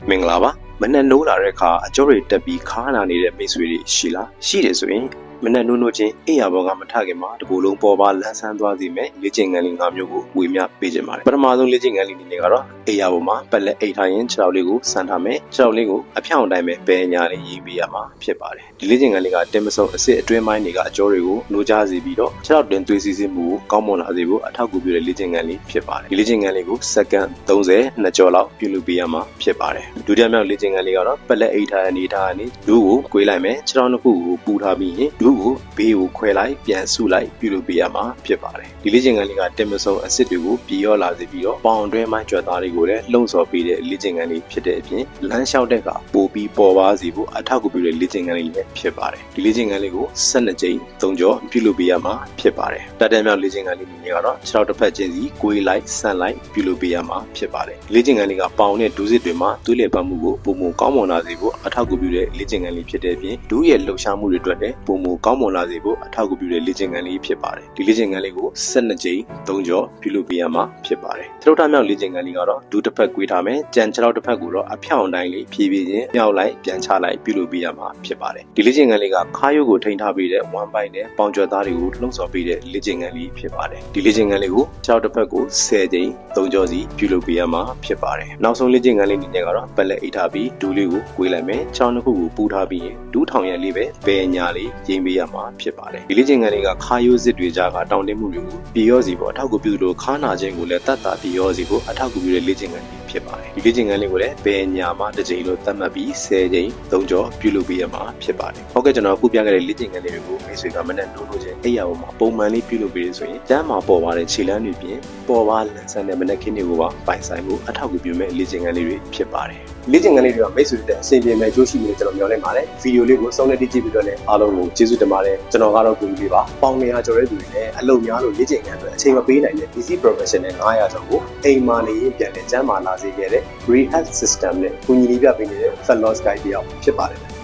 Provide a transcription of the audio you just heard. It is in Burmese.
မင်္ဂလာပါမနက်နိုးလာတဲ့အခါအကျော်တွေတက်ပြီးခါနာနေတဲ့မိတ်ဆွေတွေရှိလားရှိတယ်ဆိုရင်မနက်နိုးနိုးချင်းအိယာဘောကမထခင်မှာတကူလုံးပေါ်ပါလန်းဆန်းသွားစီမယ်လေ့ကျင့်ခန်းလေး၅မျိုးကိုဝေမျှပေးခြင်းပါတယ်ပထမဆုံးလေ့ကျင့်ခန်းလေးနည်းကတော့အိယာဘောမှာပက်လက်အိတ်ထားရင်ခြေထောက်လေးကိုဆန်ထားမယ်ခြေထောက်လေးကိုအဖြောင့်တိုင်းပဲဘယ်ညာလေးရေးပေးရမှာဖြစ်ပါတယ်ဒီလေ့ကျင့်ခန်းလေးကတင်မစုံအစစ်အတွင်းပိုင်းတွေကအကျော်တွေကိုနိုးကြစေပြီးတော့ခြေထောက်တွင်သွေးစီးမှုကိုကောင်းမွန်လာစေဖို့အထောက်အကူပြုတဲ့လေ့ကျင့်ခန်းလေးဖြစ်ပါတယ်ဒီလေ့ကျင့်ခန်းလေးကိုစက္ကန့်30နှစ်ကျော်လောက်ပြုလုပ်ပေးရမှာဖြစ်ပါတယ်ဒုတိယမြောက်လေ့ကျင့်ခန်းလေးကတော့ပက်လက်အိတ်ထားအနေထားကနေဒူးကိုကွေးလိုက်မယ်ခြေထောက်နှစ်ခုကိုပူထားပြီးရင်ဒူးကိုဘေးကိုခွဲလိုက်ပြန်ဆုလိုက်ပြုလုပ်ပေးရမှာဖြစ်ပါတယ်ဒီလေ့ကျင့်ခန်းလေးကတင်မစုံအစစ်တွေကိုပြည်ရောလာစေပြီးတော့ပေါင်အတွင်းပိုင်းကြွက်သားတွေကိုလည်းလှုံ့ဆော်ပေးတဲ့လေ့ကျင့်ခန်းလေးဖြစ်တဲ့အပြင်လမ်းလျှောက်တဲ့ကပိုပြီးပေါ်ပါစေဖို့အထောက်အကူပြုတဲ့လေ့ကျင့်ခန်းလေးလည်းဖြစ်ပါတယ်ဒီလေ့ကျင့်ခန်းလေးကို12ကြိမ်3ကြောပြုလုပ်ပေးရမှာဖြစ်ပါတယ်တတ်တဲ့မြောက်လေ့ကျင့်ခန်းလေးတွေကတော့ခြေထောက်တစ်ဖက်ချင်းစီကွေးလိုက်ဆန့်လိုက်ပြုလုပ်ပေးရမှာဖြစ်ပါတယ်လေ့ကျင့်ခန်းလေးကပေါင်နဲ့ဒူးစစ်တွေမှာသွေးလည်ပတ်မှုကိုပုံမှန်ကောင်းမွန်လာစေဖို့အထောက်အကူပြုတဲ့လေ့ကျင့်ခန်းလေးဖြစ်တဲ့အပြင်ဒူးရဲ့လှုပ်ရှားမှုတွေအတွက်လည်းပုံမှန်ကောင်းမွန်လာစေဖို့အထောက်အကူပြုတဲ့လေ့ကျင့်ခန်းလေးဖြစ်ပါတယ်ဒီလေ့ကျင့်ခန်းလေးကို12ကြိမ်3ကြောပြုလုပ်ပေးရမှာဖြစ်ပါတယ်သရုပ်ထားမြောက်လေ့ကျင့်ခန်းလေးကတော့ဒူးတစ်ဖက်ကွေးထားမယ်ကြံခြေထောက်တစ်ဖက်ကိုတော့အဖြောင့်တိုင်းလေးဖြည်းဖြည်းချင်းမြောက်လိုက်ပြန်ချလိုက်ပြုလုပ်ပေးရမှာဖြစ်ပါတယ်ဒီလေ့ကျင့်ခန်းလေးကခါးရုပ်ကိုထိန်းထားပေးတဲ့ဝမ်းပိုင်းနဲ့ပေါင်ကြွက်သားတွေကိုလှုံ့ဆော်ပေးတဲ့လေ့ကျင့်ခန်းလေးဖြစ်ပါတယ်ဒီလေ့ကျင့်ခန်းလေးကိုခြေထောက်တစ်ဖက်ကို10ကြိမ်3ကြောစီပြုလုပ်ပေးရမှာဖြစ်ပါတယ်နောက်ဆုံးလေ့ကျင့်ခန်းလေးကတော့ပက်လက်အိတ်ထားပြီးဒူးလေးကိုကွေးလိုက်မယ်ခြေထောက်နှစ်ခုကိုပူထားပြီးရင်ဒူးထောင်ရံလေးပဲဘယ်ညာလေးရင်းပေးရမှာဖြစ်ပါတယ်ဒီလေ့ကျင့်ခန်းလေးကခါးရိုးစစ်တွေကြားကတောင်းတမှုတွေကိုပြေရောစီဖို့အထောက်အကူပြုလို့ခါနာခြင်းကိုလည်းတတ်တာပြေရောစီဖို့အထောက်အကူပြုတဲ့လေ့ကျင့်ခန်းလေးဖြစ်ပါတယ်ဒီလေ့ကျင့်ခန်းလေးကိုလည်းဘယ်ညာမှာတစ်ချိန်လို့သတ်မှတ်ပြီး10ကြိမ်3ကြောပြုလုပ်ပေးရမှာဖြစ်ပါတယ်ဟုတ်ကဲ့ကျွန်တော်အခုပြခဲ့တဲ့လေ့ကျင့်ခန်းလေးတွေကိုမိတ်ဆွေကမနဲ့နိုးလို့ချင်းအိယာပေါ်မှာပုံမှန်လေးပြုလုပ်ပေးရဆိုရင်တန်းမှာပေါ်ပါတဲ့ခြေလမ်းတွေပြင်ပေါ်ပါလန်းဆန်းတဲ့မနက်ခင်းတွေကိုပါပိုင်ဆိုင်ဖို့အထောက်အကူပြုမဲ့လေ့ကျင့်ခန်းလေးတွေဖြစ်ပါတယ်လေ့ကျင့်ခန်းလေးတွေကမိတ်ဆွေတွေအဆင်ပြေမဲ့ကြိုးရှိနေကျွန်တော်မျှော်လင့်ပါတယ်ဗီဒီယိုလေးကိုဆုံးဖြတ်ကြည့်ပြီးတော့လည်းအားလုံးကိုကျေးဇူးတင်ပါတယ်ကျွန်တော်ကတော့ကိုကြီးလေးပါပေါင်နေရာကျော်တဲ့သူတွေလည်းအလုပ်များလို့လေ့ကျင့်ခန်းအတွက်အချိန်မပေးနိုင်တဲ့ PC Professional 900ကျော်ကိုအိမ်မှာနေရင်ပြန်လည်ကျန်းမာလာစေခဲ့တဲ့ Rehab System နဲ့ကိုကြီးလေးပြပေးနေတဲ့ Fellows Guide တယောက်ဖြစ်ပါတယ်